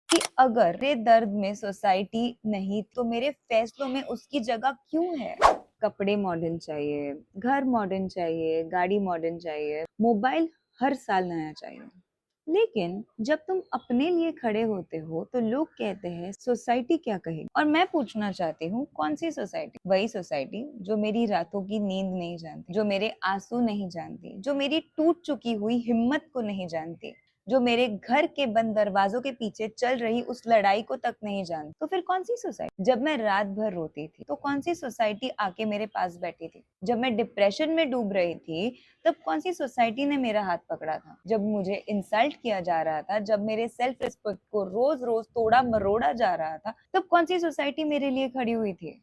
कि अगर मेरे दर्द में सोसाइटी नहीं तो मेरे फैसलों में उसकी जगह क्यों है। कपड़े मॉडर्न चाहिए, घर मॉडर्न चाहिए, गाड़ी मॉडर्न चाहिए, मोबाइल हर साल नया चाहिए। लेकिन जब तुम अपने लिए खड़े होते हो तो लोग कहते हैं सोसाइटी क्या कहेगी। और मैं पूछना चाहती हूँ कौन सी सोसाइटी? वही सोसाइटी जो मेरी रातों की नींद नहीं जानती, जो मेरे आंसू नहीं जानती, जो मेरी टूट चुकी हुई हिम्मत को नहीं जानती, जो मेरे घर के बंद दरवाजों के पीछे चल रही उस लड़ाई को तक नहीं जानती। तो फिर कौन सी सोसाइटी? जब मैं रात भर रोती थी तो कौन सी सोसाइटी आके मेरे पास बैठी थी? जब मैं डिप्रेशन में डूब रही थी तब कौन सी सोसाइटी ने मेरा हाथ पकड़ा था? जब मुझे इंसल्ट किया जा रहा था, जब मेरे सेल्फ रिस्पेक्ट को रोज रोज तोड़ा मरोड़ा जा रहा था, तब कौन सी सोसाइटी मेरे लिए खड़ी हुई थी?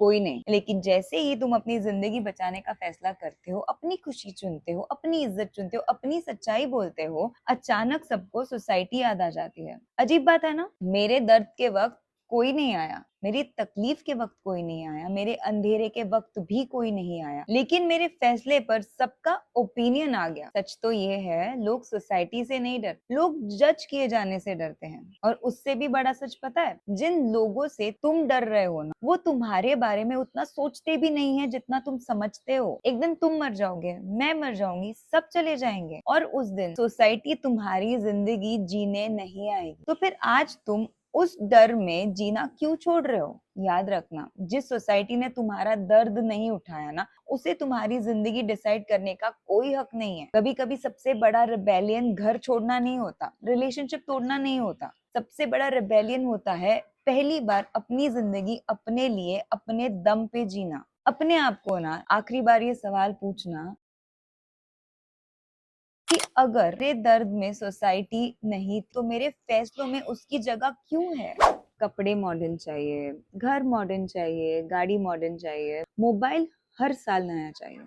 कोई नहीं। लेकिन जैसे ही तुम अपनी जिंदगी बचाने का फैसला करते हो, अपनी खुशी चुनते हो, अपनी इज्जत चुनते हो, अपनी सच्चाई बोलते हो, अचानक सबको सोसाइटी याद आ जाती है। अजीब बात है ना? मेरे दर्द के वक्त कोई नहीं आया, मेरी तकलीफ के वक्त कोई नहीं आया, मेरे अंधेरे के वक्त भी कोई नहीं आया, लेकिन मेरे फैसले पर सबका ओपिनियन आ गया। सच तो ये है, लोग सोसाइटी से नहीं डरते, लोग जज किए जाने से डरते हैं। और उससे भी बड़ा सच पता है, जिन लोगों से तुम डर रहे हो ना, वो तुम्हारे बारे में उतना सोचते भी नहीं है जितना तुम समझते हो। एक दिन तुम मर जाओगे, मैं मर जाऊंगी, सब चले जाएंगे, और उस दिन सोसाइटी तुम्हारी जिंदगी जीने नहीं आएगी। तो फिर आज तुम उस डर में जीना क्यों छोड़ रहे हो? याद रखना, जिस सोसाइटी ने तुम्हारा दर्द नहीं उठाया ना, उसे तुम्हारी जिंदगी डिसाइड करने का कोई हक नहीं है। कभी कभी सबसे बड़ा रिबेलियन घर छोड़ना नहीं होता, रिलेशनशिप तोड़ना नहीं होता। सबसे बड़ा रिबेलियन होता है पहली बार अपनी जिंदगी अपने लिए अपने दम पे जीना। अपने आप को ना आखिरी बार ये सवाल पूछना कि अगर मेरे दर्द में सोसाइटी नहीं तो मेरे फैसलों में उसकी जगह क्यों है। कपड़े मॉडर्न चाहिए, घर मॉडर्न चाहिए, गाड़ी मॉडर्न चाहिए, मोबाइल हर साल नया चाहिए।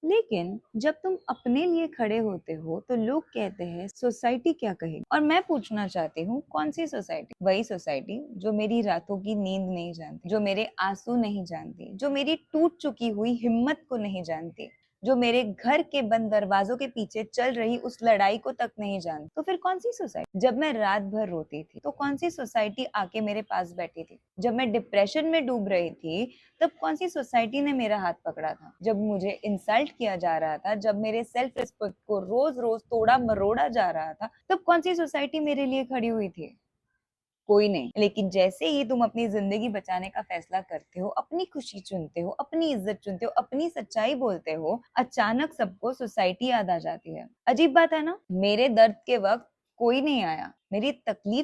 लेकिन जब तुम अपने लिए खड़े होते हो तो लोग कहते हैं सोसाइटी क्या कहेगी। और मैं पूछना चाहती हूँ कौन सी सोसाइटी? वही सोसाइटी जो मेरी रातों की नींद नहीं जानती, जो मेरे आंसू नहीं जानती, जो मेरी टूट चुकी हुई हिम्मत को नहीं जानती, जो मेरे घर के बंद दरवाजों के पीछे चल रही उस लड़ाई को तक नहीं जानती। तो फिर कौन सी सोसाइटी? जब मैं रात भर रोती थी तो कौन सी सोसाइटी आके मेरे पास बैठी थी? जब मैं डिप्रेशन में डूब रही थी तब कौन सी सोसाइटी ने मेरा हाथ पकड़ा था? जब मुझे इंसल्ट किया जा रहा था, जब मेरे सेल्फ रिस्पेक्ट को रोज रोज तोड़ा मरोड़ा जा रहा था, तब कौन सी सोसाइटी मेरे लिए खड़ी हुई थी? कोई नहीं। लेकिन जैसे ही तुम अपनी जिंदगी बचाने का फैसला करते हो, अपनी खुशी चुनते हो, अपनी इज्जत चुनते हो, अपनी सच्चाई बोलते हो, अचानक सबको सोसाइटी याद आ जाती है। अजीब बात है ना? मेरे दर्द के वक्त कोई नहीं आया, मेरी तकलीफ